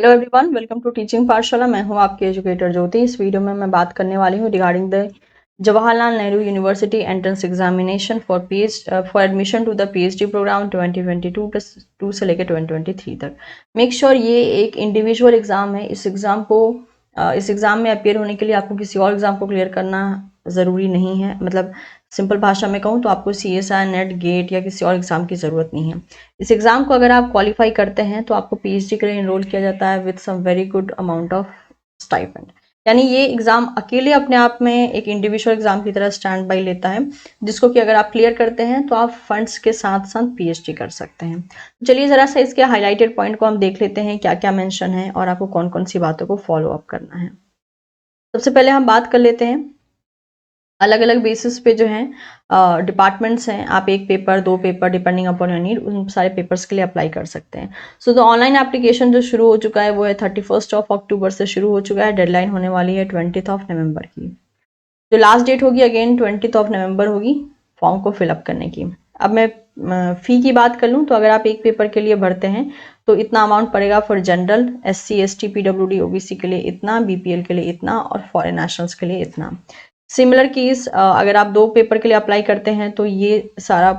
Hello everyone, welcome to teaching Pathshala. मैं हूं आपकी एजुकेटर ज्योति। इस वीडियो में मैं बात करने वाली हूं regarding the Jawaharlal Nehru university entrance examination for admission to the PhD programme 2022 से लेकर 2023 तक। मेक श्योर ये एक इंडिविजुअल एग्जाम है। इस एग्जाम में अपियर होने के लिए आपको किसी और एग्जाम को क्लियर करना ज़रूरी नहीं है। मतलब सिंपल भाषा में कहूँ तो आपको CSI, नेट, गेट या किसी और एग्जाम की ज़रूरत नहीं है। इस एग्ज़ाम को अगर आप क्वालिफाई करते हैं तो आपको पीएचडी के लिए एनरोल किया जाता है with some very good amount of stipend. यानी ये एग्ज़ाम अकेले अपने आप में एक इंडिविजुअल एग्ज़ाम की तरह स्टैंड बाई लेता है, जिसको कि अगर आप क्लियर करते हैं तो आप फंड्स के साथ साथ पीएचडी कर सकते हैं। चलिए ज़रा सा इसके हाईलाइटेड पॉइंट को हम देख लेते हैं, क्या क्या मेंशन है और आपको कौन कौन सी बातों को फॉलो अप करना है। सबसे पहले हम बात कर लेते हैं अलग अलग बेसिस पे जो है डिपार्टमेंट्स हैं। आप एक पेपर, दो paper depending upon your need, उन सारे पेपर्स के लिए अप्लाई कर सकते हैं। सो तो ऑनलाइन एप्लीकेशन जो शुरू हो चुका है वो है 31 अक्टूबर से शुरू हो चुका है। डेडलाइन होने वाली है 20 नवंबर की। जो लास्ट डेट होगी अगेन 20 नवंबर होगी फॉर्म को फिलअप करने की। अब मैं फ़ी की बात कर लूँ तो अगर आप एक पेपर के लिए भरते हैं तो इतना अमाउंट पड़ेगा for general, SC, ST, PWD, OBC के लिए इतना, BPL के लिए इतना और फॉरेन नेशनल्स के लिए इतना। सिमिलर केस अगर आप दो पेपर के लिए अप्लाई करते हैं तो ये सारा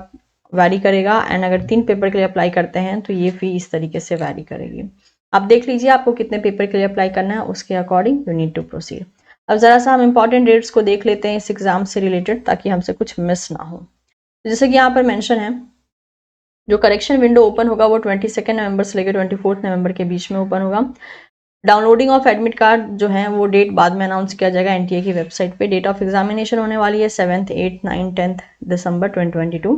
वैरी करेगा, एंड अगर तीन पेपर के लिए अप्लाई करते हैं तो ये फ़ी इस तरीके से वैरी करेगी। आप देख लीजिए आपको कितने पेपर के लिए अप्लाई करना है, उसके according you need to proceed. अब ज़रा सा हम इंपॉर्टेंट डेट्स को देख लेते हैं इस एग्ज़ाम से रिलेटेड, ताकि हमसे कुछ मिस ना हो। जैसे कि यहाँ पर मेंशन है, जो करेक्शन विंडो ओपन होगा वो 22 नवंबर से लेकर 24 नवंबर के बीच में ओपन होगा। डाउनलोडिंग ऑफ एडमिट कार्ड जो है वो डेट बाद में अनाउंस किया जाएगा NTA की वेबसाइट पे। डेट ऑफ एग्जामिनेशन होने वाली है 7th, 8th, 9th, 10th December 2022।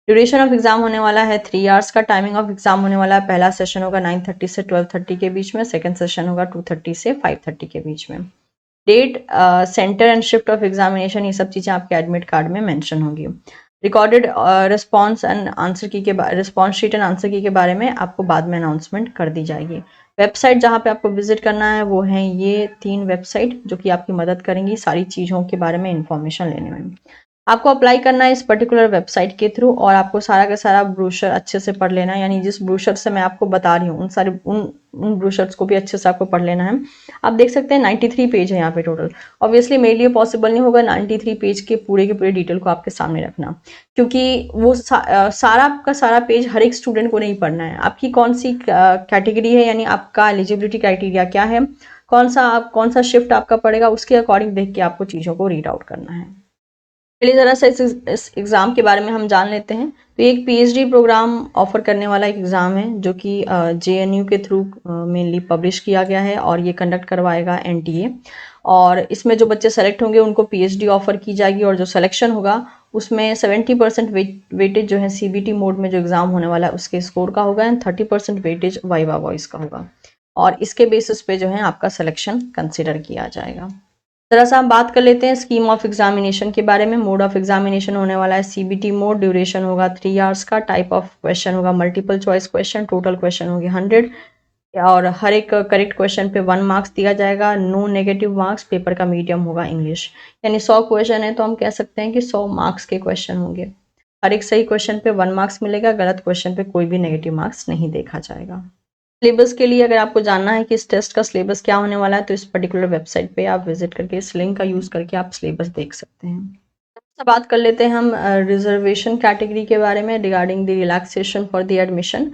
Duration of exam होने वाला है 3 आवर्स का। टाइमिंग ऑफ एग्जाम होने वाला है, पहला सेशन होगा 9:30 से 12:30 के बीच में, सेकंड सेशन होगा 2:30 से 5:30 के बीच में। Date, centre and shift of examination, ये सब चीज़ें आपके एडमिट कार्ड में मेंशन होंगी। Recorded response and answer key के response sheet and answer key के बारे में आपको बाद में अनाउंसमेंट कर दी जाएगी। वेबसाइट जहाँ पे आपको विजिट करना है वो है ये 3 वेबसाइट, जो कि आपकी मदद करेंगी सारी चीज़ों के बारे में इंफॉर्मेशन लेने में। आपको अप्लाई करना है इस पर्टिकुलर वेबसाइट के थ्रू, और आपको सारा का सारा ब्रोशर अच्छे से पढ़ लेना है। यानी जिस ब्रोशर से मैं आपको बता रही हूँ उन ब्रोशर्स को भी अच्छे से आपको पढ़ लेना है। आप देख सकते हैं 93 पेज है यहाँ पे टोटल। ऑब्वियसली मेरे लिए पॉसिबल नहीं होगा 93 पेज के पूरे डिटेल को आपके सामने रखना, क्योंकि वो सारा का सारा पेज हर एक स्टूडेंट को नहीं पढ़ना है। आपकी कौन सी कैटेगरी है, यानी आपका एलिजिबिलिटी क्राइटेरिया क्या है, कौन सा शिफ्ट आपका पड़ेगा, उसके अकॉर्डिंग देख के आपको चीज़ों को रीड आउट करना है। चलिए ज़रा सा इस एग्ज़ाम के बारे में हम जान लेते हैं। तो एक पीएचडी प्रोग्राम ऑफर करने वाला एक एग्ज़ाम है, जो कि JNU के थ्रू मेनली पब्लिश किया गया है, और ये कंडक्ट करवाएगा NTA। और इसमें जो बच्चे सेलेक्ट होंगे उनको पीएचडी ऑफर की जाएगी, और जो सिलेक्शन होगा उसमें 70% वेटेज जो है CBT मोड में जो एग्ज़ाम होने वाला है उसके स्कोर का होगा, एंड 30% वेटेज वाइवा वॉइस का होगा, और इसके बेसिस पे जो है आपका सिलेक्शन कंसिडर किया जाएगा। जरा सा हम बात कर लेते हैं स्कीम ऑफ एग्जामिनेशन के बारे में। मोड ऑफ एग्जामिनेशन होने वाला है CBT मोड। ड्यूरेशन होगा 3 आवर्स का। टाइप ऑफ क्वेश्चन होगा multiple choice question. Total question होगी 100, और हर एक करेक्ट क्वेश्चन पे 1 मार्क्स दिया जाएगा। No negative marks. पेपर का मीडियम होगा इंग्लिश। यानी 100 क्वेश्चन है तो हम कह सकते हैं कि 100 मार्क्स के क्वेश्चन होंगे। हर एक सही क्वेश्चन पे 1 मार्क्स मिलेगा, गलत क्वेश्चन पे कोई भी नेगेटिव मार्क्स नहीं देखा जाएगा। सिलेबस के लिए अगर आपको जानना है कि इस टेस्ट का सिलेबस क्या होने वाला है, तो इस पर्टिकुलर वेबसाइट पे आप विजिट करके इस लिंक का यूज़ करके आप सिलेबस देख सकते हैं। अब बात कर लेते हैं हम रिजर्वेशन कैटेगरी के बारे में regarding the relaxation for the admission.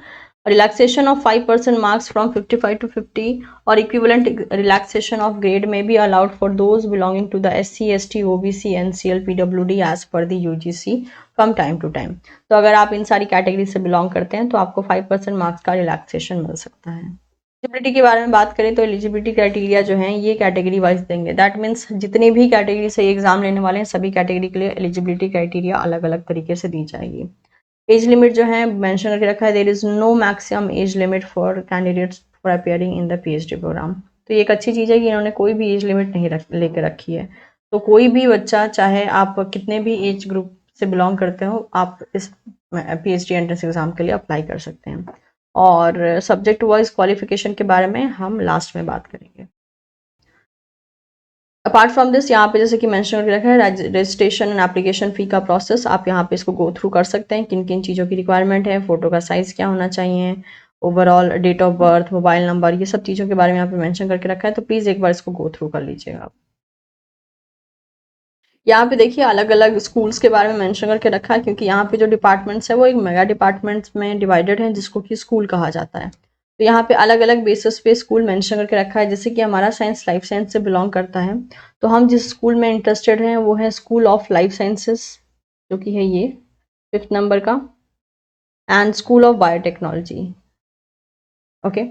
Relaxation of 5% marks from 55 to 50 और इक्विवेलेंट रिलैक्सेशन ऑफ ग्रेड में be allowed for those belonging to the SC, ST, OBC, NCL, PWD as पर the UGC from time to time. तो अगर आप इन सारी category से belong करते हैं तो आपको 5% मार्क्स का रिलैक्सेशन मिल सकता है। एलिजिबिलिटी के बारे में बात करें तो एलिजिबिलिटी क्राइटेरिया जो है ये कैटेगरी वाइज देंगे। दैट मीन्स जितनी भी कैटेगरी से एग्जाम लेने वाले हैं सभी कैटेगरी के लिए एलिजिबिलिटी क्राइटेरिया अलग अलग तरीके से दी जाएगी। एज लिमिट जो है मेंशन करके रखा है, there is no maximum age limit for candidates for appearing in the PhD programme. तो ये एक अच्छी चीज़ है कि इन्होंने कोई भी एज लिमिट नहीं लेके रखी है। तो कोई भी बच्चा, चाहे आप कितने भी एज ग्रुप से बिलोंग करते हो, आप इस PhD एंट्रेंस एग्जाम के लिए अप्लाई कर सकते हैं। और सब्जेक्ट वाइज क्वालिफिकेशन के बारे में हम लास्ट में बात करेंगे। अपार्ट फ्रॉम दिस, यहाँ पे जैसे कि मेंशन करके रखा है रजिस्ट्रेशन एंड एप्लीकेशन फ़ी का प्रोसेस। आप यहाँ पे इसको गो थ्रू कर सकते हैं, किन किन चीज़ों की रिक्वायरमेंट है, फ़ोटो का साइज़ क्या होना चाहिए, overall date of birth, mobile number, ये सब चीज़ों के बारे में यहाँ पे मेंशन करके रखा है, तो प्लीज़ एक बार इसको गो थ्रू कर लीजिएगा आप। यहाँ पे देखिए अलग अलग स्कूल्स के बारे में मेंशन करके रखा है, क्योंकि यहाँ पे जो डिपार्टमेंट्स है वो एक मेगा डिपार्टमेंट्स में डिवाइडेड है, जिसको कि स्कूल कहा जाता है। तो यहाँ पे अलग अलग बेसिस पे स्कूल मेंशन करके रखा है। जैसे कि हमारा साइंस लाइफ साइंस से बिलोंग करता है, तो हम जिस स्कूल में इंटरेस्टेड हैं वो है स्कूल ऑफ लाइफ साइंसेस, जो कि है ये 5th नंबर का, and school of biotechnology. Okay,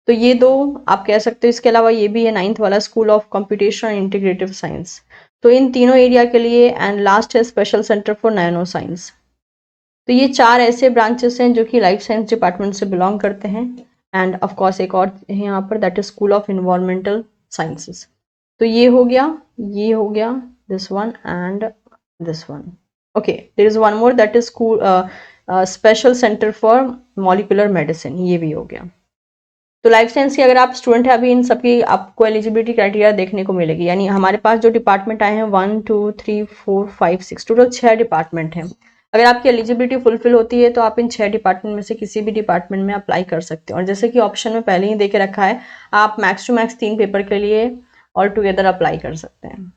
तो ये दो आप कह सकते हो। इसके अलावा ये भी है 9th वाला, school of computation and integrative science. तो इन तीनों एरिया के लिए, एंड लास्ट है special centre for nano science. तो ये 4 ऐसे ब्रांचेस हैं जो कि लाइफ साइंस डिपार्टमेंट से बिलोंग करते हैं। एंड ऑफ कोर्स एक और है यहाँ पर, that is school of environmental sciences. तो ये हो गया this one and this one. Okay, there is one more, that is school special centre for molecular medicine, ये भी हो गया। तो लाइफ साइंस के अगर आप स्टूडेंट हैं अभी, इन सबकी आपको एलिजिबिलिटी क्राइटेरिया देखने को मिलेगी। यानी हमारे पास जो डिपार्टमेंट आए हैं 1 2 3 4 5 6, टोटल 6 डिपार्टमेंट हैं। अगर आपकी एलिजिबिलिटी फुलफिल होती है तो आप इन 6 डिपार्टमेंट में से किसी भी डिपार्टमेंट में अप्लाई कर सकते हो। और जैसे कि ऑप्शन में पहले ही देके रखा है, आप मैक्स टू मैक्स 3 पेपर के लिए ऑल टुगेदर अप्लाई कर सकते हैं।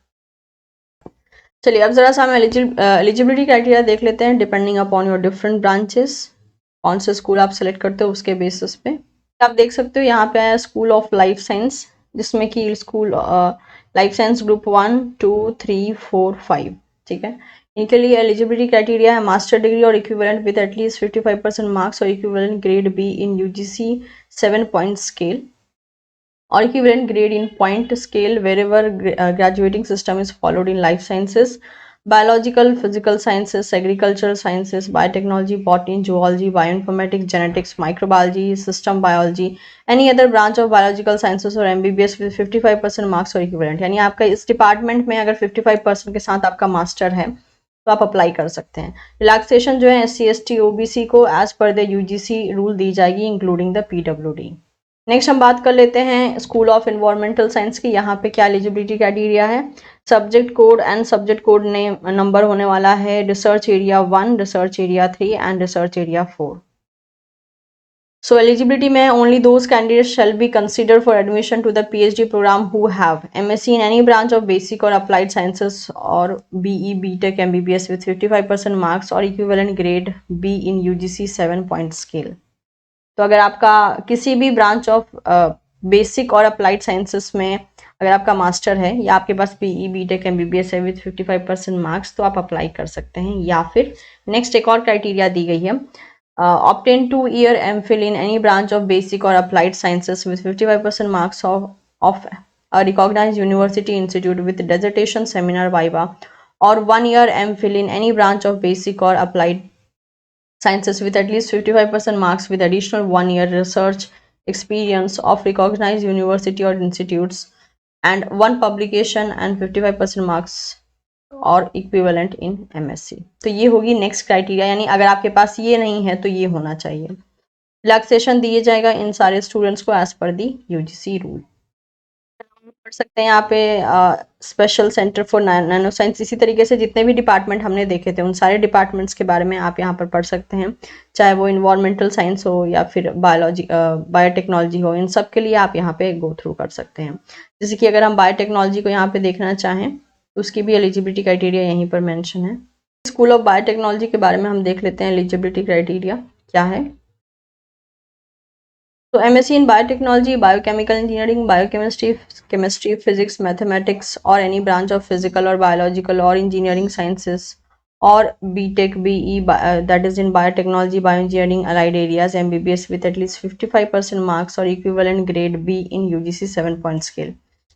चलिए अब जरा सा हम एलिजिबिलिटी क्राइटेरिया देख लेते हैं, depending upon your different branches. कौन से स्कूल आप सेलेक्ट करते हो उसके बेसिस पे आप देख सकते हो। यहाँ पे आया स्कूल ऑफ लाइफ साइंस, जिसमें कि स्कूल लाइफ साइंस ग्रुप 1 2 3 4 5, ठीक है। इनके लिए एलिजिबिलिटी क्राइटेरिया है मास्टर डिग्री और इक्विवेलेंट विद एटलीस्ट 55% मार्क्स और equivalent grade be in UGC 7 point scale, or equivalent grade in point scale wherever graduating system is followed in life sciences, biological, physical sciences, agricultural sciences, biotechnology, botany, zoology, bioinformatics, genetics, microbiology, system biology, any other branch of biological sciences or MBBS with 55% marks or equivalent। यानी आपका इस department में अगर 55% के साथ आपका master है तो आप अप्लाई कर सकते हैं। रिलैक्सेशन जो है SC ST OBC को एज पर द UGC रूल दी जाएगी, इंक्लूडिंग द PWD। नेक्स्ट हम बात कर लेते हैं स्कूल ऑफ इन्वायरमेंटल साइंस की। यहाँ पे क्या एलिजिबिलिटी क्राइटेरिया है, subject code and subject code ने नंबर होने वाला है research area 1, research area 3 and research area 4। So eligibility में only those candidates shall be consider for admission to the PhD program who have MSc in any branch of basic और applied sciences और BE BTech MBBS with 55% marks और equivalent grade B in UGC 7 point scale. तो अगर आपका किसी भी branch of basic और applied sciences में अगर आपका मास्टर है या आपके पास BE BTech MBBS है विथ 55% मार्क्स, तो आप अप्लाई कर सकते हैं। या फिर नेक्स्ट एक और क्राइटेरिया दी गई है, obtain 2 year MPhil in any branch of basic और applied sciences with 55% marks of a recognized university institute with dissertation seminar viva, or 1 year MPhil in any branch of basic or applied sciences with at least 55% marks with additional 1 year research experience of recognized university or institutes and 1 publication and 55% marks और equivalent इन MSc। तो ये होगी next criteria, यानी अगर आपके पास ये नहीं है तो ये होना चाहिए। रिलैक्सेशन दिए जाएगा इन सारे स्टूडेंट्स को एज पर दी UGC रूल। पढ़ सकते हैं यहाँ पे special centre for nano science. इसी तरीके से जितने भी डिपार्टमेंट हमने देखे थे उन सारे डिपार्टमेंट्स के बारे में आप यहाँ पर पढ़ सकते हैं, चाहे वो इन्वायरमेंटल साइंस हो या फिर बायोटेक्नोलॉजी हो। इन सब के लिए आप यहाँ पे गो थ्रू कर सकते हैं। जैसे कि अगर हम बायोटेक्नोलॉजी को यहाँ पे देखना चाहें तो उसकी भी एलिजिबिलिटी क्राइटेरिया यहीं पर मैंशन है। स्कूल ऑफ बायोटेक्नोलॉजी के बारे में हम देख लेते हैं एलिजिबिलिटी क्राइटेरिया क्या है। तो MSc in biotechnology, biochemical engineering, chemistry, physics, mathematics, or any branch of physical or biological or engineering sciences, or BTech, BE, that is in biotechnology, bioengineering, allied areas, MBBS with at least 55% marks or equivalent grade B in UGC 7 point scale।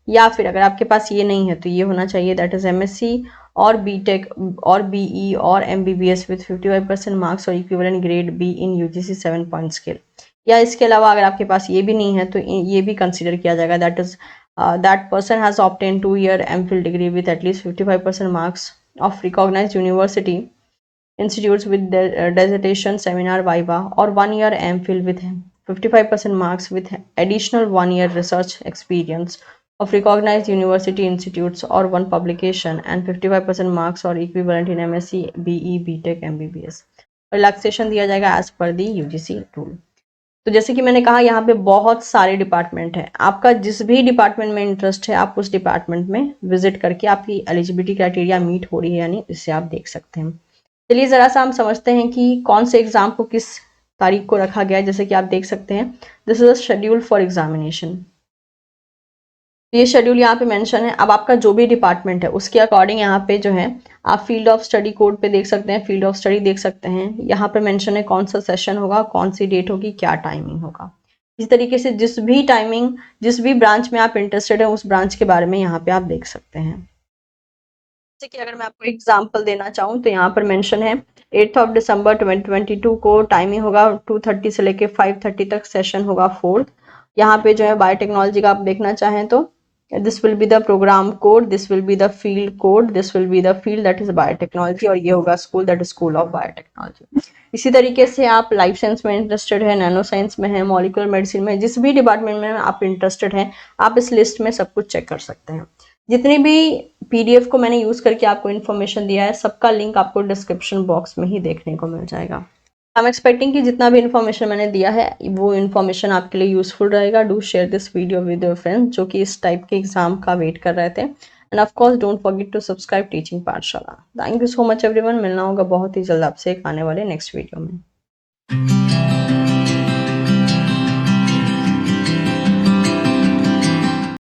या फिर अगर आपके पास ये नहीं है तो ये होना चाहिए, दैट इज MSc और BTech और BE और MBBS with 55% मार्क्स और equivalent grade B in UGC 7 point scale। या इसके अलावा अगर आपके पास ये भी नहीं है तो ये भी कंसिडर किया जाएगा, that is that person has obtain 2 year MPhil degree with at least 55% marks of recognised university institutes with dissertation seminar viva, or 1 year MPhil with 55% marks with additional 1 year research experience of recognized university institutes or 1 publication and 55% marks or equivalent in MSc BE BTech MBBS। Relaxation दिया जाएगा as per दी UGC rule. तो जैसे कि मैंने कहा यहाँ पे बहुत सारे डिपार्टमेंट हैं, आपका जिस भी डिपार्टमेंट में इंटरेस्ट है आप उस डिपार्टमेंट में विजिट करके आपकी एलिजिबिलिटी क्राइटेरिया मीट हो रही है या नहीं, इससे आप देख सकते हैं। चलिए ज़रा सा हम समझते हैं कि कौन से एग्जाम को किस तारीख को रखा गया है। जैसे कि आप देख सकते हैं, this is a schedule for examination. ये शेड्यूल यहाँ पे मेंशन है। अब आपका जो भी डिपार्टमेंट है उसके अकॉर्डिंग यहाँ पे जो है आप फील्ड ऑफ स्टडी कोड पे देख सकते हैं, फील्ड ऑफ स्टडी देख सकते हैं। यहाँ पे मेंशन है कौन सा सेशन होगा, कौन सी डेट होगी, क्या टाइमिंग होगा। इस तरीके से जिस भी टाइमिंग, जिस भी ब्रांच में आप इंटरेस्टेड है उस ब्रांच के बारे में यहाँ पे आप देख सकते हैं। जैसे कि अगर मैं आपको एग्जाम्पल देना चाहूँ तो यहाँ पर मेंशन है 8 ऑफ दिसंबर 2022 को टाइमिंग होगा 2:30 से लेके 5:30 तक, सेशन होगा 4th। यहाँ पे जो है बायोटेक्नोलॉजी का आप देखना चाहें तो this will be the program code, this will be the field code, this will be the field that is biotechnology, और ये होगा school that is school of biotechnology. इसी तरीके से आप लाइफ साइंस में इंटरेस्टेड है, नैनो साइंस में है, मॉलिक्यूलर मेडिसिन में, जिस भी डिपार्टमेंट में आप इंटरेस्टेड हैं आप इस लिस्ट में सब कुछ चेक कर सकते हैं। जितनी भी पीडीएफ को मैंने यूज करके आपको इन्फॉर्मेशन दिया है सबका लिंक आपको डिस्क्रिप्शन बॉक्स में ही देखने को मिल जाएगा। आई एम एक्सपेक्टिंग कि जितना भी इन्फॉर्मेशन मैंने दिया है वो इन्फॉर्मेशन आपके लिए यूजफुल रहेगा। Do share this video with your friends जो कि इस टाइप के एग्जाम का वेट कर रहे थे। And of course don't forget to subscribe teaching Pathshala. Thank you so much everyone. मिलना होगा बहुत ही जल्द आपसे एक आने वाले नेक्स्ट वीडियो में।